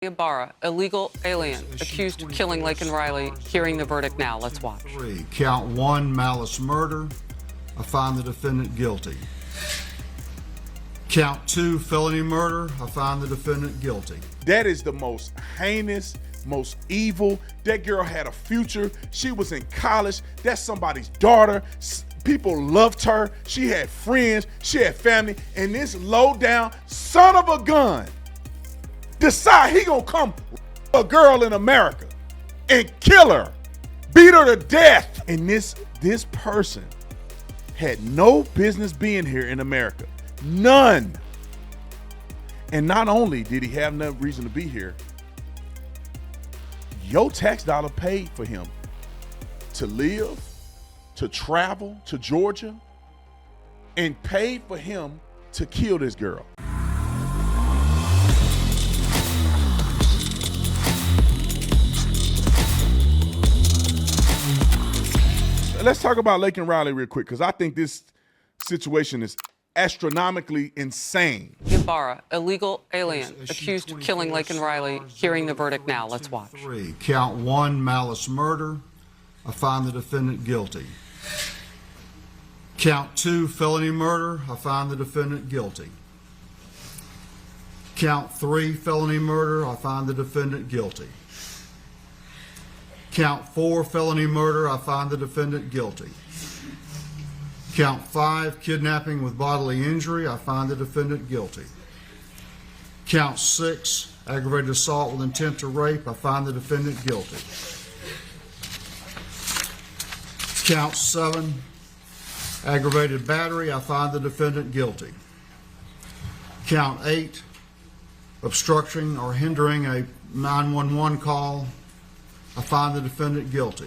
Ibarra, illegal alien, accused of killing Laken Riley. Hearing the verdict now. Let's watch. Count 1, malice murder. I find the defendant guilty. Count 2, felony murder. I find the defendant guilty. That is the most heinous, most evil. That girl had a future. She was in college. That's somebody's daughter. People loved her. She had friends. She had family. And this low down son of a gun decide he gonna come a girl in America and kill her, beat her to death. And this person had no business being here in America. None. And not only did he have no reason to be here, your tax dollar paid for him to live, to travel to Georgia, and paid for him to kill this girl. Let's talk about Laken Riley real quick, because I think this situation is astronomically insane. Ibarra, illegal alien, accused of killing Laken Riley. Hearing the verdict now. Let's watch. Count 1, malice murder. I find the defendant guilty. Count 2, felony murder. I find the defendant guilty. Count 3, felony murder. I find the defendant guilty. Count 4, felony murder. I find the defendant guilty. Count 5, kidnapping with bodily injury. I find the defendant guilty. Count 6, aggravated assault with intent to rape. I find the defendant guilty. Count 7, aggravated battery. I find the defendant guilty. Count 8, obstructing or hindering a 911 call. I find the defendant guilty.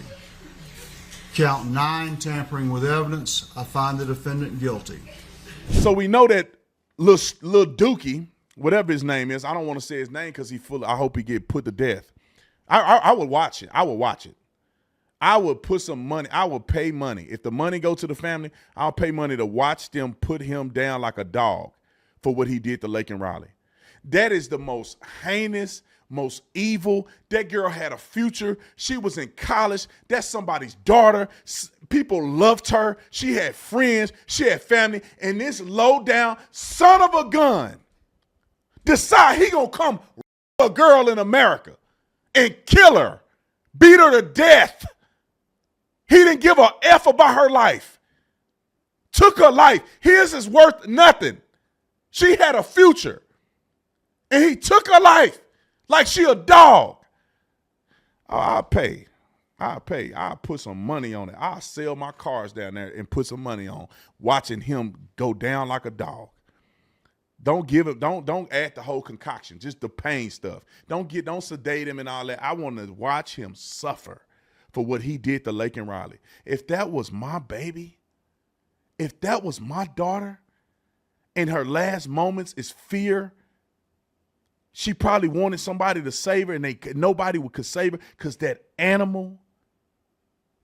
Count 9, tampering with evidence. I find the defendant guilty. So we know that Lil Dookie, whatever his name is, I don't want to say his name because I hope he get put to death. I would watch it. I would watch it. I would put some money. I would pay money. If the money go to the family, I'll pay money to watch them put him down like a dog for what he did to Laken Riley. That is the most heinous, most evil. That girl had a future. She was in college. That's somebody's daughter. People loved her. She had friends. She had family. And this low down son of a gun decide he gonna come a girl in America and kill her, beat her to death. He didn't give a F about her life. Took her life. His is worth nothing. She had a future. And he took her life like she a dog. Oh, I'll pay. I'll put some money on it. I'll sell my cars down there and put some money on watching him go down like a dog. Don't give him, don't add the whole concoction, just the pain stuff. Don't sedate him and all that. I want to watch him suffer for what he did to Laken Riley. If that was my baby, if that was my daughter, and her last moments is fear, she probably wanted somebody to save her, and nobody could save her because that animal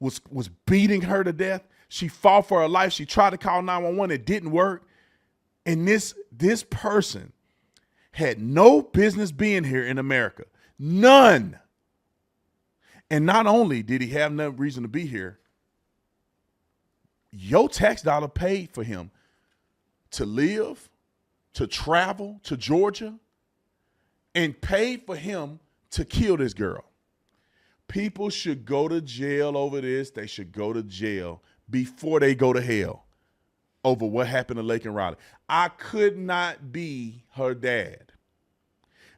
was beating her to death. She fought for her life. She tried to call 911. It didn't work. And this person had no business being here in America. None. And not only did he have no reason to be here, your tax dollar paid for him to live, to travel to Georgia, and paid for him to kill this girl. People should go to jail over this. They should go to jail before they go to hell over what happened to Laken Riley. I could not be her dad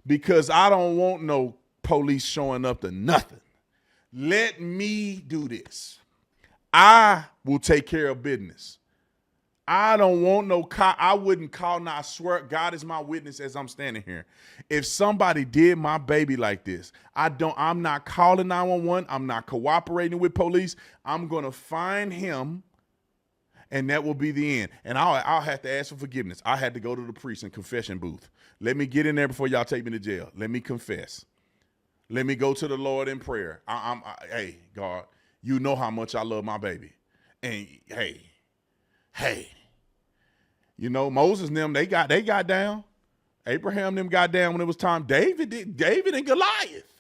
because I don't want no police showing up to nothing. Let me do this. I will take care of business. I don't want no cop. I wouldn't call. Now, I swear, God is my witness as I'm standing here. If somebody did my baby like this, I'm not calling 911. I'm not cooperating with police. I'm going to find him, and that will be the end. And I'll have to ask for forgiveness. I had to go to the priest and confession booth. Let me get in there before y'all take me to jail. Let me confess. Let me go to the Lord in prayer. Hey, God, you know how much I love my baby. And hey, you know, Moses and them, they got down. Abraham them got down when it was time. David and Goliath.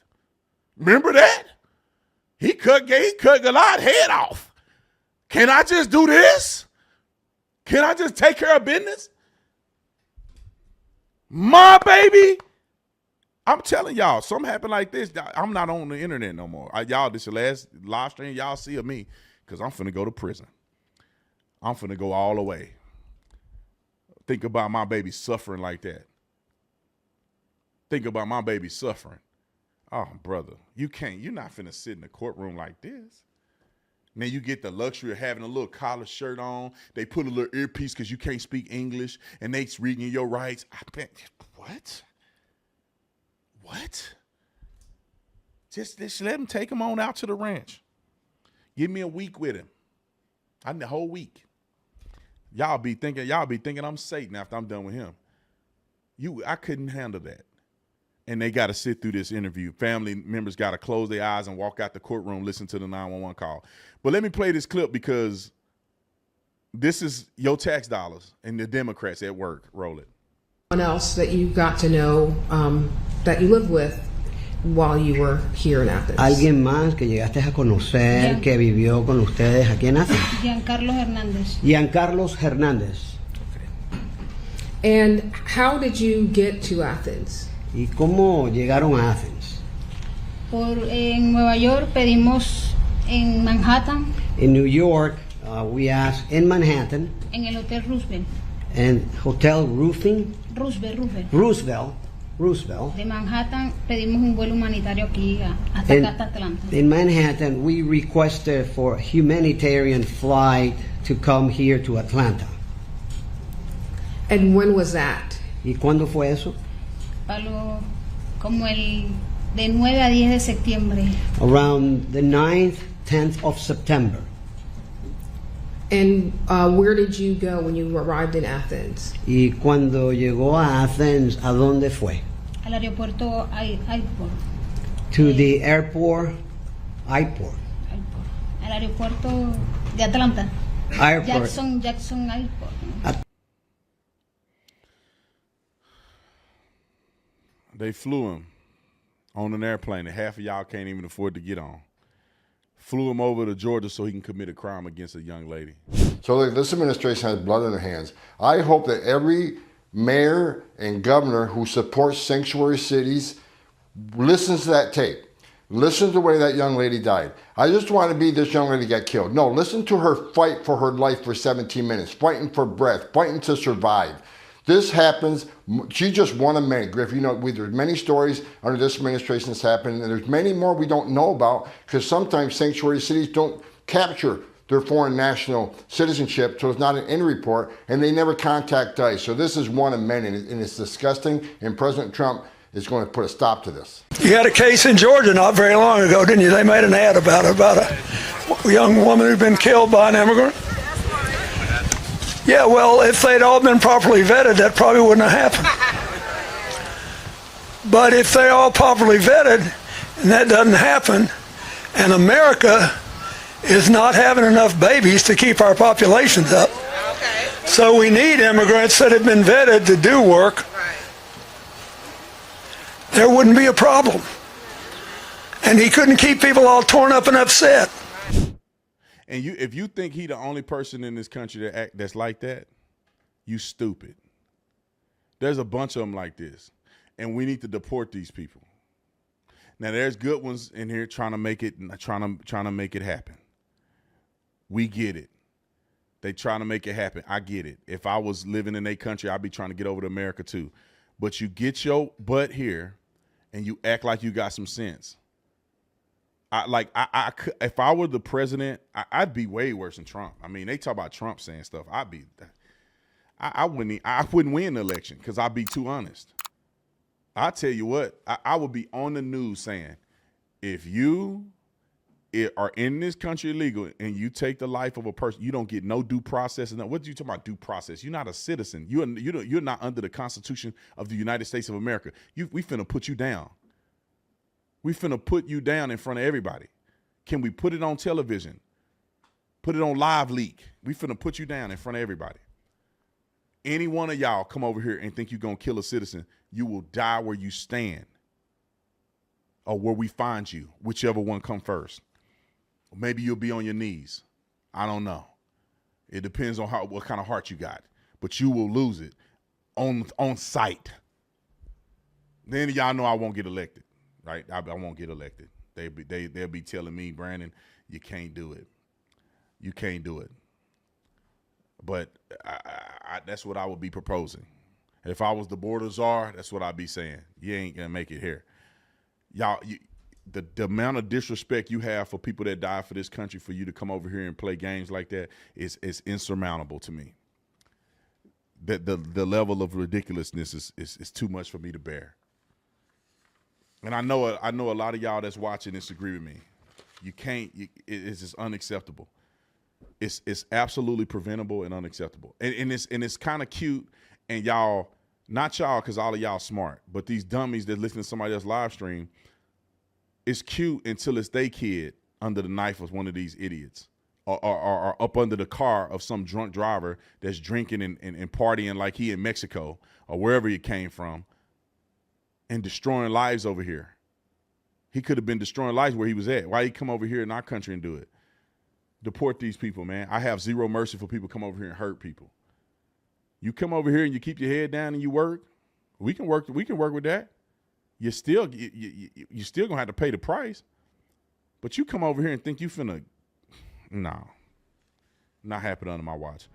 Remember that? He cut Goliath's head off. Can I just do this? Can I just take care of business? My baby. I'm telling y'all, something happened like this. I'm not on the internet no more. Y'all, this is the last live stream y'all see of me because I'm finna go to prison. I'm finna go all the way. Think about my baby suffering like that. Think about my baby suffering. Oh, brother, you're not finna sit in the courtroom like this. Now you get the luxury of having a little collar shirt on. They put a little earpiece because you can't speak English, and they reading your rights. I bet, what? What? Just let him take him on out to the ranch. Give me a week with him. I need a whole week. Y'all be thinking I'm Satan after I'm done with him. I couldn't handle that. And they got to sit through this interview. Family members got to close their eyes and walk out the courtroom, listen to the 911 call. But let me play this clip because this is your tax dollars and the Democrats at work. Roll it. Someone else that you got to know that you lived with while you were here in Athens? ¿Alguien más que llegaste a conocer que vivió con ustedes aquí en Athens? Giancarlo Hernández. Giancarlos Hernández. And how did you get to Athens? ¿Y cómo llegaron a Athens? En Nueva York pedimos en Manhattan. In New York, we asked in Manhattan. En el Hotel Roosevelt. And Hotel Roosevelt. De Manhattan pedimos un vuelo humanitario aquí hasta Atlanta. In Manhattan, we requested for a humanitarian flight to come here to Atlanta. And when was that? ¿Y cuándo fue eso? Como de 9 a 10 de septiembre. Around the 9th, 10th of September. And where did you go when you arrived in Athens? Y cuando llegó a Athens, ¿a dónde fue? Al aeropuerto Airport. To the airport. Al aeropuerto de Atlanta. Airport. Jackson Airport. They flew him on an airplane that half of y'all can't even afford to get on. Flew him over to Georgia so he can commit a crime against a young lady. So look, this administration has blood in their hands. I hope that every mayor and governor who supports sanctuary cities listens to that tape. Listen to the way that young lady died. I just want to be this young lady got killed. No, listen to her fight for her life for 17 minutes, fighting for breath, fighting to survive. This happens, she just one of many. Griff, you know, there's many stories under this administration that's happened, and there's many more we don't know about because sometimes sanctuary cities don't capture their foreign national citizenship, so it's not an end report, and they never contact ICE. So this is one of many, and it's disgusting, and President Trump is going to put a stop to this. You had a case in Georgia not very long ago, didn't you? They made an ad about a young woman who'd been killed by an immigrant. Yeah, well, if they'd all been properly vetted, that probably wouldn't have happened. But if they're all properly vetted, and that doesn't happen, and America is not having enough babies to keep our populations up, so we need immigrants that have been vetted to do work, there wouldn't be a problem. And he couldn't keep people all torn up and upset. And if you think he the only person in this country that's like that, you stupid. There's a bunch of them like this, and we need to deport these people. Now there's good ones in here trying to make it happen. We get it. They trying to make it happen. I get it. If I was living in their country, I'd be trying to get over to America too. But you get your butt here, and you act like you got some sense. If I were the president, I'd be way worse than Trump. I mean, they talk about Trump saying stuff. I wouldn't win the election because I'd be too honest. I tell you what, I would be on the news saying, if you are in this country illegal and you take the life of a person, you don't get no due process. And what are you talking about due process? You're not a citizen. You're not under the Constitution of the United States of America. We finna put you down. We finna put you down in front of everybody. Can we put it on television? Put it on live leak. We finna put you down in front of everybody. Any one of y'all come over here and think you're gonna kill a citizen, you will die where you stand or where we find you, whichever one come first. Maybe you'll be on your knees. I don't know. It depends on what kind of heart you got, but you will lose it on sight. Then y'all know I won't get elected, right? I won't get elected. They'll be telling me, Brandon, you can't do it. You can't do it. But that's what I would be proposing. If I was the border czar, that's what I'd be saying. You ain't gonna make it here. Y'all, the amount of disrespect you have for people that die for this country, for you to come over here and play games like that is insurmountable to me. The level of ridiculousness is too much for me to bear. And I know a lot of y'all that's watching disagree with me. You can't. It's just unacceptable. It's absolutely preventable and unacceptable. And it's kind of cute. And y'all, not y'all, because all of y'all smart, but these dummies that listen to somebody else's live stream, it's cute until it's they kid under the knife of one of these idiots, or up under the car of some drunk driver that's drinking and partying like he in Mexico or wherever he came from, and destroying lives over here. He could have been destroying lives where he was at. Why he come over here in our country and do it? Deport these people, man. I have zero mercy for people come over here and hurt people. You come over here and you keep your head down and you work. We can work with that. You're still gonna have to pay the price. But you come over here and think you finna, no, not happen under my watch.